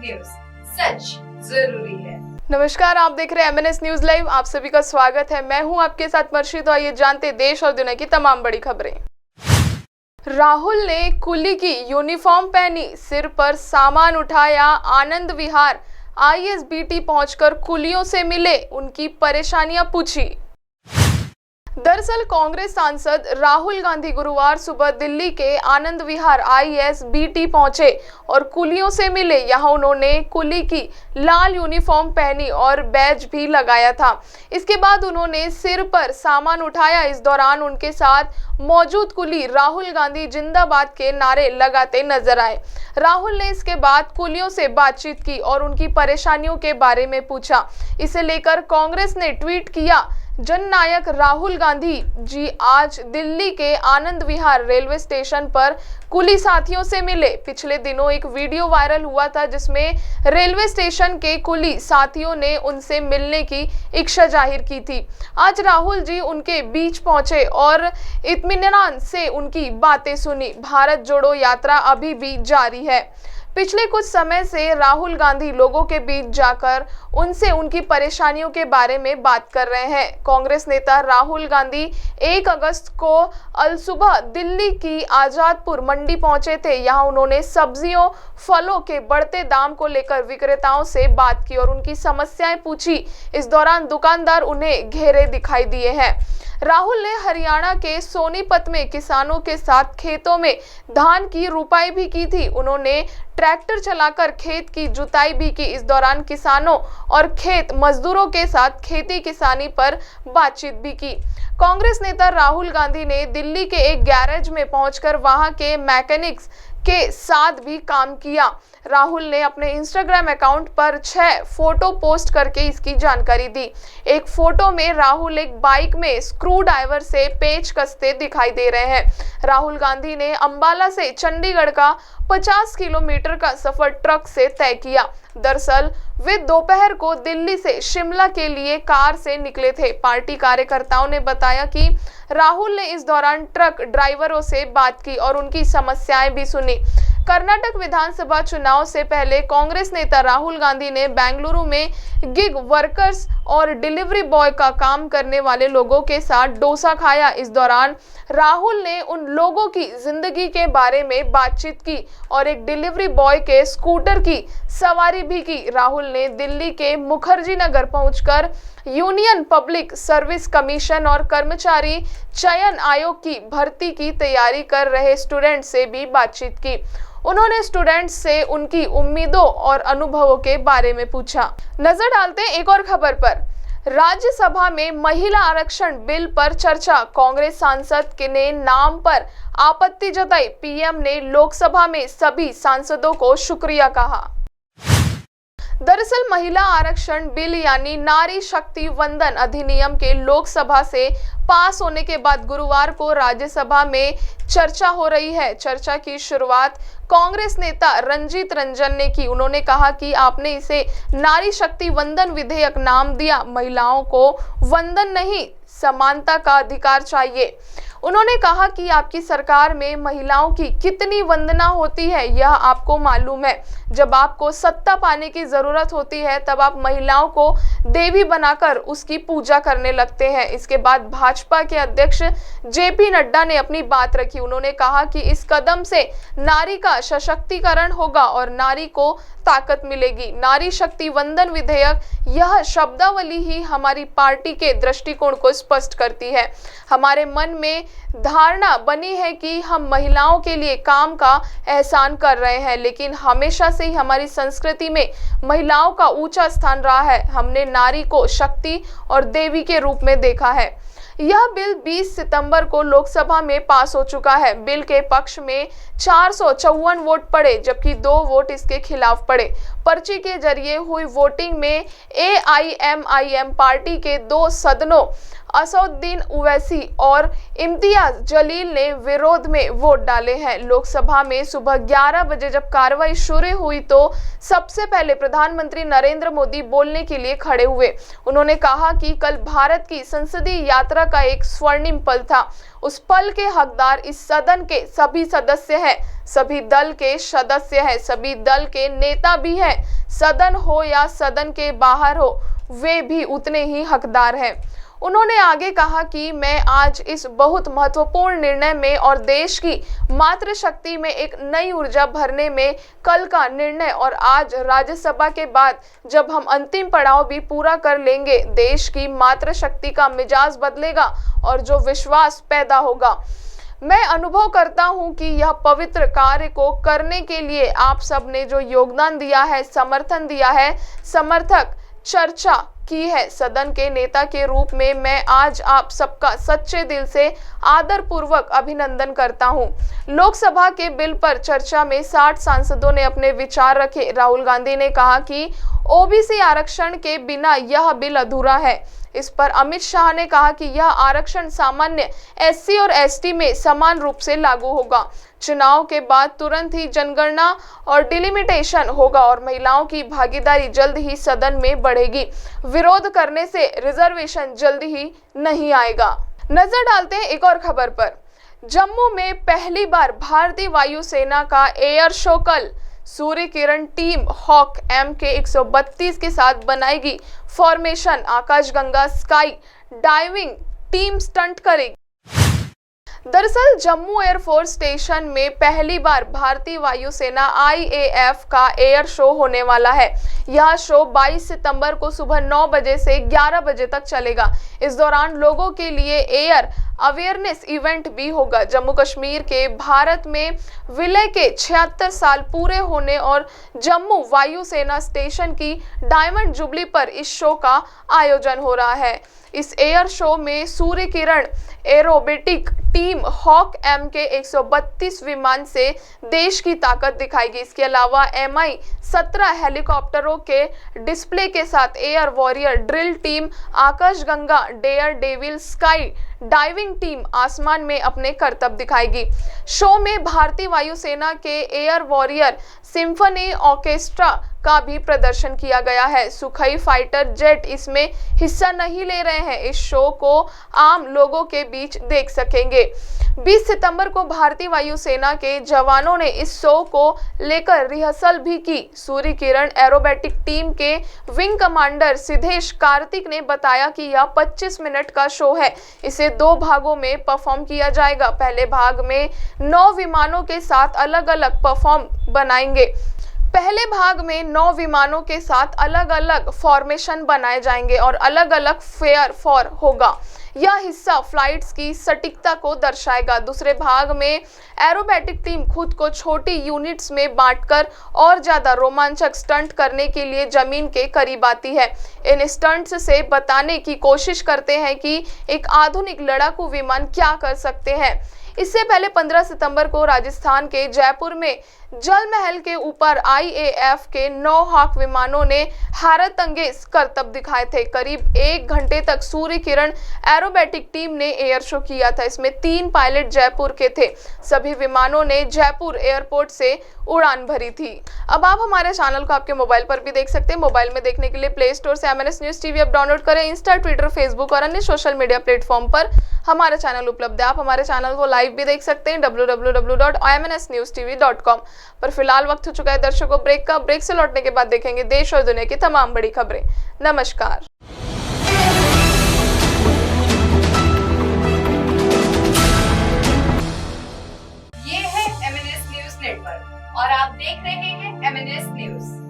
News, सच जरूरी है। नमस्कार, आप देख रहे हैं MNS न्यूज लाइव। आप सभी का स्वागत है। मैं हूं आपके साथ मर्शिद। आइए जानते देश और दुनिया की तमाम बड़ी खबरें। राहुल ने कुली की यूनिफॉर्म पहनी, सिर पर सामान उठाया, आनंद विहार ISBT पहुंचकर कुलियों से मिले, उनकी परेशानियां पूछी। दरअसल कांग्रेस सांसद राहुल गांधी गुरुवार सुबह दिल्ली के आनंद विहार ISBT पहुंचे और कुलियों से मिले। यहां उन्होंने कुली की लाल यूनिफॉर्म पहनी और बैज भी लगाया था। इसके बाद उन्होंने सिर पर सामान उठाया। इस दौरान उनके साथ मौजूद कुली राहुल गांधी जिंदाबाद के नारे लगाते नजर आए। राहुल ने इसके बाद कुलियों से बातचीत की और उनकी परेशानियों के बारे में पूछा। इसे लेकर कांग्रेस ने ट्वीट किया, जननायक राहुल गांधी जी आज दिल्ली के आनंद विहार रेलवे स्टेशन पर कुली साथियों से मिले। पिछले दिनों एक वीडियो वायरल हुआ था जिसमें रेलवे स्टेशन के कुली साथियों ने उनसे मिलने की इच्छा जाहिर की थी। आज राहुल जी उनके बीच पहुंचे और इत्मीनान से उनकी बातें सुनी। भारत जोड़ो यात्रा अभी भी जारी है। पिछले कुछ समय से राहुल गांधी लोगों के बीच जाकर उनसे उनकी परेशानियों के बारे में बात कर रहे हैं। कांग्रेस नेता राहुल गांधी 1 अगस्त को अलसुबह दिल्ली की आजादपुर मंडी पहुंचे थे। यहां उन्होंने सब्जियों, फलों के बढ़ते दाम को लेकर विक्रेताओं से बात की और उनकी समस्याएं पूछी। इस दौरान दुकानदार उन्हें घेरे दिखाई दिए हैं। राहुल ने हरियाणा के सोनीपत में किसानों के साथ खेतों में धान की रुपाई भी की थी। उन्होंने ट्रैक्टर चलाकर खेत की जुताई भी की। इस दौरान किसानों और खेत मजदूरों के साथ खेती किसानी पर बातचीत भी की। कांग्रेस नेता राहुल गांधी ने दिल्ली के एक गैरेज में पहुंचकर वहां के मैकेनिक्स के साथ भी काम किया। राहुल ने अपने इंस्टाग्राम अकाउंट पर 6 फोटो पोस्ट करके इसकी जानकारी दी। एक फोटो में राहुल एक बाइक में स्क्रू ड्राइवर से पेच कसते दिखाई दे रहे हैं। राहुल गांधी ने अंबाला से चंडीगढ़ का 50 किलोमीटर का सफर ट्रक से तय किया। दरअसल वे दोपहर को दिल्ली से शिमला के लिए कार से निकले थे। पार्टी कार्यकर्ताओं ने बताया कि राहुल ने इस दौरान ट्रक ड्राइवरों से बात की और उनकी समस्याएं भी सुनी। कर्नाटक विधानसभा चुनाव से पहले कांग्रेस नेता राहुल गांधी ने बेंगलुरु में गिग वर्कर्स और डिलीवरी बॉय का काम करने वाले लोगों के साथ डोसा खाया। इस दौरान राहुल ने उन लोगों की जिंदगी के बारे में बातचीत की और एक डिलीवरी बॉय के स्कूटर की सवारी भी की। राहुल ने दिल्ली के मुखर्जी नगर पहुंचकर यूनियन पब्लिक सर्विस कमीशन और कर्मचारी चयन आयोग की भर्ती की तैयारी कर रहे स्टूडेंट से भी बातचीत की। उन्होंने स्टूडेंट्स से उनकी उम्मीदों और अनुभवों के बारे में पूछा। नजर डालते हैं एक और खबर पर। राज्यसभा में महिला आरक्षण बिल पर चर्चा। कांग्रेस सांसद के ने नाम पर आपत्ति जताई। PM ने लोकसभा में सभी सांसदों को शुक्रिया कहा। दरअसल महिला आरक्षण बिल यानी नारी शक्ति वंदन अधिनियम के लोकसभा से पास होने के बाद गुरुवार को राज्यसभा में चर्चा हो रही है। चर्चा की शुरुआत कांग्रेस नेता रंजीत रंजन ने की। उन्होंने कहा कि आपने इसे नारी शक्ति वंदन विधेयक नाम दिया। महिलाओं को वंदन नहीं, समानता का अधिकार चाहिए। उन्होंने कहा कि आपकी सरकार में महिलाओं की कितनी वंदना होती है यह आपको मालूम है। जब आपको सत्ता पाने की जरूरत होती है तब आप महिलाओं को देवी बनाकर उसकी पूजा करने लगते हैं। इसके बाद भाजपा के अध्यक्ष JP नड्डा ने अपनी बात रखी। उन्होंने कहा कि इस कदम से नारी का सशक्तिकरण होगा और नारी को ताकत मिलेगी। नारी शक्ति वंदन विधेयक यह शब्दावली ही हमारी पार्टी के दृष्टिकोण को स्पष्ट करती है। हमारे मन में धारणा बनी है कि हम महिलाओं के लिए काम का एहसान कर रहे हैं, लेकिन हमेशा से ही हमारी संस्कृति में महिलाओं का ऊंचा स्थान रहा है। हमने नारी को शक्ति और देवी के रूप में देखा है। यह बिल 20 सितंबर को लोकसभा में पास हो चुका है। बिल के पक्ष में 454 वोट पड़े जबकि 2 वोट इसके खिलाफ पड़े। पर्ची के जरिए हुई वोटिंग में AIMIM पार्टी के 2 सदनों असदुद्दीन ओवैसी और इम्तियाज जलील ने विरोध में वोट डाले हैं। लोकसभा में सुबह 11 बजे जब कार्रवाई शुरू हुई तो सबसे पहले प्रधानमंत्री नरेंद्र मोदी बोलने के लिए खड़े हुए। उन्होंने कहा कि कल भारत की संसदीय यात्रा का एक स्वर्णिम पल था। उस पल के हकदार इस सदन के सभी सदस्य हैं, सभी दल के सदस्य हैं, सभी दल के नेता भी हैं। सदन हो या सदन के बाहर हो, वे भी उतने ही हकदार हैं। उन्होंने आगे कहा कि मैं आज इस बहुत महत्वपूर्ण निर्णय में और देश की मातृशक्ति में एक नई ऊर्जा भरने में कल का निर्णय और आज राज्यसभा के बाद जब हम अंतिम पड़ाव भी पूरा कर लेंगे, देश की मातृशक्ति का मिजाज बदलेगा और जो विश्वास पैदा होगा। मैं अनुभव करता हूं कि यह पवित्र कार्य को करने के लिए आप सब ने जो योगदान दिया है, समर्थन दिया है, समर्थक चर्चा की है। सदन के नेता के रूप में मैं आज आप सबका सच्चे दिल से आदर पूर्वक अभिनंदन करता हूं। लोकसभा के बिल पर चर्चा में 60 सांसदों ने अपने विचार रखे। राहुल गांधी ने कहा कि ओबीसी आरक्षण के बिना यह बिल अधूरा है। इस पर अमित शाह ने कहा कि यह आरक्षण सामान्य एससी और एसटी में समान रूप से लागू होगा। चुनाव के बाद तुरंत ही जनगणना और डिलिमिटेशन होगा और महिलाओं की भागीदारी जल्द ही सदन में बढ़ेगी। विरोध करने से रिजर्वेशन जल्द ही नहीं आएगा। नजर डालते हैं एक और खबर पर। जम्मू में पहली बार भारतीय वायुसेना का एयर शो कल। Surya Kiran team hoc MK-132 के साथ बनाएगी फॉर्मेशन। आकाशगंगा स्काई डाइविंग टीम स्टंट करेगी। दरअसल जम्मू एयरफोर्स स्टेशन में पहली बार भारतीय वायुसेना IAF का एयर शो होने वाला है। यह शो 22 सितंबर को सुबह 9 बजे से 11 बजे तक चलेगा। इस दौरान लोगों के लिए एयर अवेयरनेस इवेंट भी होगा। जम्मू कश्मीर के भारत में विलय के 76 साल पूरे होने और जम्मू वायुसेना स्टेशन की डायमंड जुबली पर इस शो का आयोजन हो रहा है। इस एयर शो में Surya Kiran aerobatic team hoc MK-132 विमान से देश की ताकत दिखाएगी। इसके अलावा Mi-17 हेलीकॉप्टरों के डिस्प्ले के साथ air warrior drill team, Akashganga dare devil sky diving team आसमान में अपने करतब दिखाएगी। शो में भारतीय वायुसेना के एयर वॉरियर सिम्फनी ऑर्केस्ट्रा का भी प्रदर्शन किया गया है। सुखोई फाइटर जेट इसमें हिस्सा नहीं ले रहे हैं। इस शो को आम लोगों के बीच देख सकेंगे। 20 सितंबर को भारतीय वायुसेना के जवानों ने इस शो को लेकर रिहर्सल भी की। सूर्य किरण एरोबेटिक टीम के विंग कमांडर सिद्धेश कार्तिक ने बताया कि यह 25 मिनट का शो है। इसे 2 भागों में परफॉर्म किया जाएगा। पहले भाग में 9 विमानों के साथ अलग अलग परफॉर्म बनाएंगे। पहले भाग में 9 विमानों के साथ अलग अलग फॉर्मेशन बनाए जाएंगे और अलग अलग फेयर फॉर होगा। यह हिस्सा फ्लाइट्स की सटीकता को दर्शाएगा। दूसरे भाग में एरोबेटिक टीम खुद को छोटी यूनिट्स में बांटकर और ज्यादा रोमांचक स्टंट करने के लिए जमीन के करीब आती है। इन स्टंट्स से बताने की कोशिश करते हैं कि एक आधुनिक लड़ाकू विमान क्या कर सकते हैं। इससे पहले 15 सितंबर को राजस्थान के जयपुर में जल महल के ऊपर IAF के 9 हॉक विमानों ने हैरतअंगेज करतब दिखाए थे। करीब 1 घंटे तक सूर्य किरण एरोबेटिक टीम ने एयर शो किया था। इसमें 3 पायलट जयपुर के थे। सभी विमानों ने जयपुर एयरपोर्ट से उड़ान भरी थी। अब आप हमारे चैनल को आपके मोबाइल पर भी देख सकते हैं। मोबाइल में देखने के लिए प्ले स्टोर से MNS news TV app download करें। इंस्टा, ट्विटर, फेसबुक और अन्य सोशल मीडिया प्लेटफॉर्म पर हमारा चैनल उपलब्ध है। आप हमारे चैनल को लाइव भी देख सकते हैं www.imnsnewstv.com पर। फिलहाल वक्त हो चुका है दर्शकों ब्रेक का। ब्रेक से लौटने के बाद देखेंगे देश और दुनिया की तमाम बड़ी खबरें। नमस्कार। ये है MNS न्यूज नेटवर्क और आप देख रहे हैं MNS न्यूज।